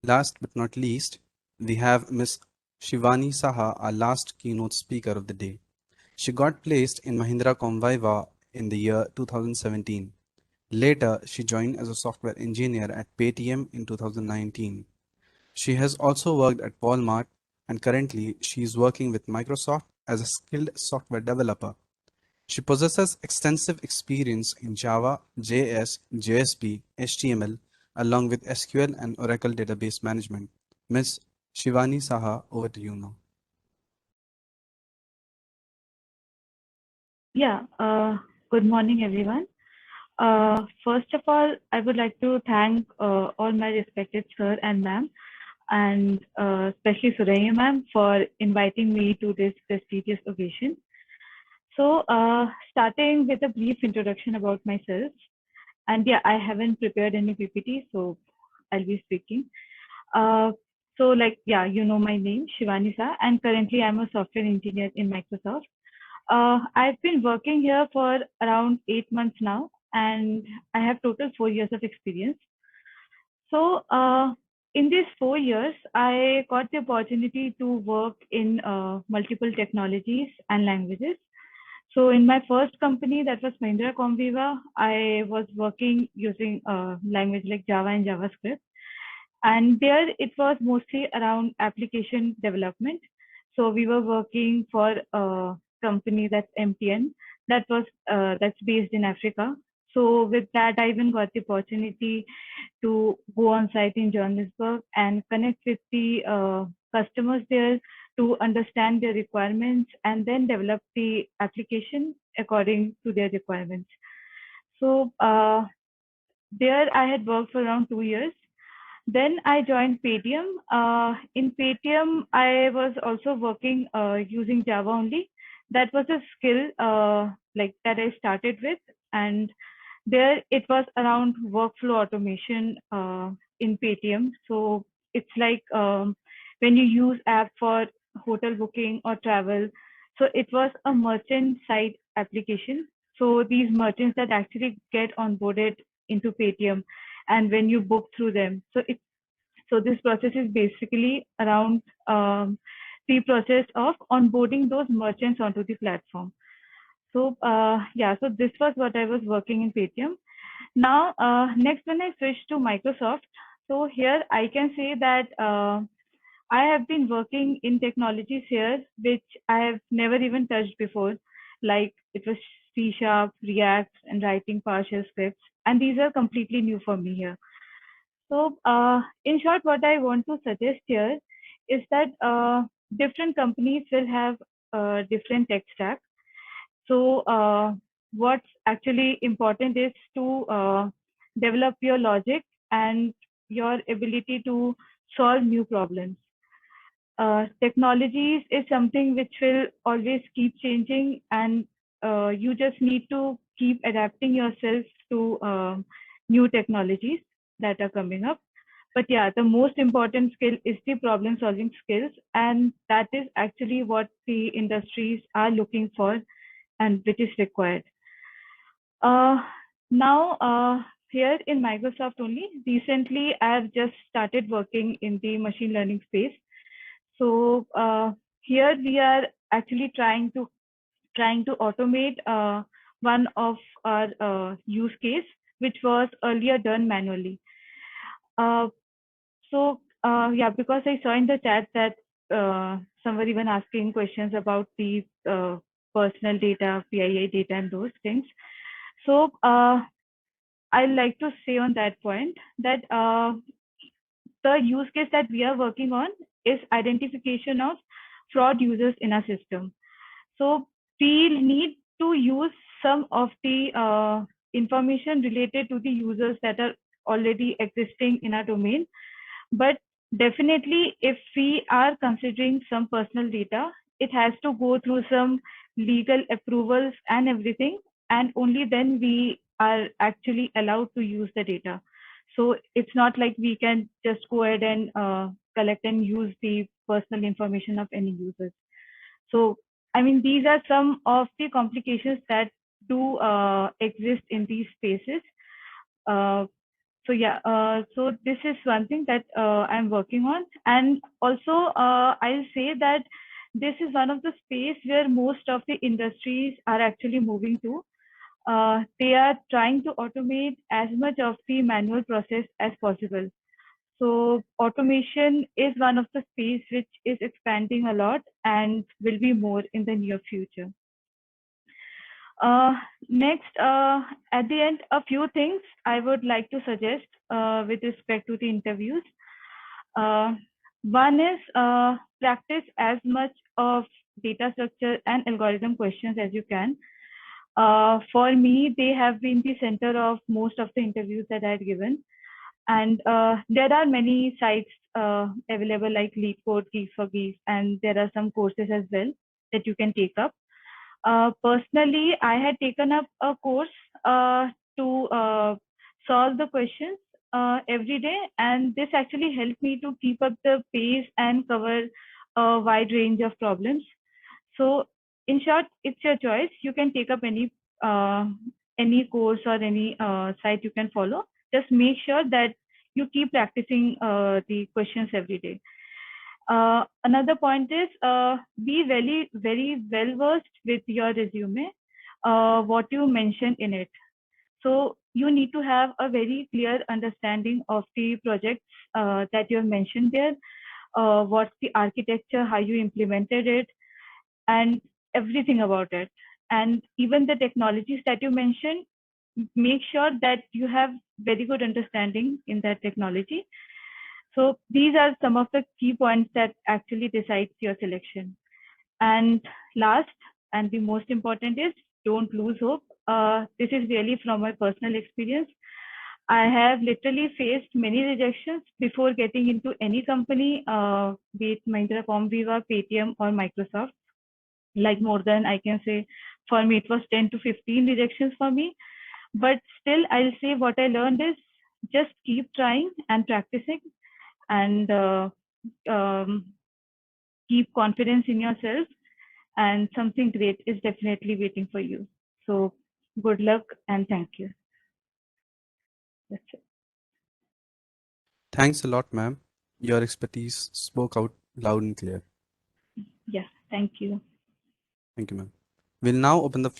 Last but not least, we have Ms. Shivani Saha, our last keynote speaker of the day. She got placed in Mahindra Comviva in the year 2017. Later, she joined as a software engineer at Paytm in 2019. She has also worked at Walmart and currently she is working with Microsoft as a skilled software developer. She possesses extensive experience in Java, JS, JSP, HTML, along with SQL and Oracle database management. Ms. Shivani Saha, over to you now. Yeah, good morning, everyone. First of all, I would like to thank all my respected sir and ma'am, and especially Suraya ma'am for inviting me to this prestigious occasion. So, starting with a brief introduction about myself, and yeah, I haven't prepared any PPT, so I'll be speaking. Uh, so, like, yeah, you know my name, Shivani Sa, and currently I'm a software engineer in Microsoft. I've been working here for around 8 months now, and I have total 4 years of experience. So, in these 4 years, I got the opportunity to work in multiple technologies and languages. So, in my first company, that was Mahindra Comviva, I was working using language like Java and JavaScript. And there it was mostly around application development. So we were working for a company that's MTN that's based in Africa. So with that, I even got the opportunity to go on site in Johannesburg and connect with the customers there to understand their requirements and then develop the application according to their requirements. So there I had worked for around 2 years. Then I joined Paytm. In Paytm, I was also working using Java only. That was a skill like that I started with, and there it was around workflow automation in Paytm. So it's like when you use app for hotel booking or travel. So it was a merchant side application. So these merchants that actually get onboarded into Paytm, and when you book through them, so this process is basically around the process of onboarding those merchants onto the platform. So yeah, so this was what I was working in Paytm. Now next, when I switched to Microsoft, so here I can say that I have been working in technologies here which I have never even touched before, like it was C Sharp, React, and writing PowerShell scripts, and these are completely new for me here. So, in short, what I want to suggest here is that different companies will have different tech stack. So, what's actually important is to develop your logic and your ability to solve new problems. Technologies is something which will always keep changing, and you just need to keep adapting yourself to new technologies that are coming up. But yeah, the most important skill is the problem solving skills, and that is actually what the industries are looking for and which is required. Uh, now, here in Microsoft only, recently I've just started working in the machine learning space. So here we are actually trying to automate one of our use case, which was earlier done manually. Uh, so yeah, because I saw in the chat that somebody even asking questions about the personal data, PII data, and those things. So I'd like to say on that point that the use case that we are working on is identification of fraud users in our system. So we need to use some of the information related to the users that are already existing in our domain. But definitely, if we are considering some personal data, it has to go through some legal approvals and everything, and only then we are actually allowed to use the data. So it's not like we can just go ahead and collect and use the personal information of any users. So, I mean, these are some of the complications that do exist in these spaces. Uh, So yeah, so this is one thing that I'm working on, and also I'll say that this is one of the space where most of the industries are actually moving to. They are trying to automate as much of the manual process as possible. So automation is one of the space which is expanding a lot and will be more in the near future. Uh, Next, at the end, a few things I would like to suggest with respect to the interviews. Uh, One is practice as much of data structure and algorithm questions as you can. For me, they have been the center of most of the interviews that I've given. And there are many sites available like LeetCode, Geeks for Geeks, and there are some courses as well that you can take up. Personally, I had taken up a course to solve the questions every day, and this actually helped me to keep up the pace and cover a wide range of problems. So, in short, it's your choice. You can take up any course or any site you can follow. Just make sure that you keep practicing the questions every day. Another point is be very well versed with your resume, what you mention in it. So you need to have a very clear understanding of the projects that you have mentioned there, what's the architecture, how you implemented it, and everything about it. And even the technologies that you mentioned, make sure that you have very good understanding in that technology. So these are some of the key points that actually decides your selection. And last and the most important is don't lose hope. This is really from my personal experience. I have literally faced many rejections before getting into any company, be it Mahindra Comviva, Paytm, or Microsoft. Like more than I can say, for me it was 10 to 15 rejections for me. But still, I'll say what I learned is just keep trying and practicing, and keep confidence in yourself, and something great is definitely waiting for you. So good luck and thank you. That's it. Thanks a lot, ma'am. Your expertise spoke out loud and clear. Yeah, thank you. Thank you, ma'am. We'll now open the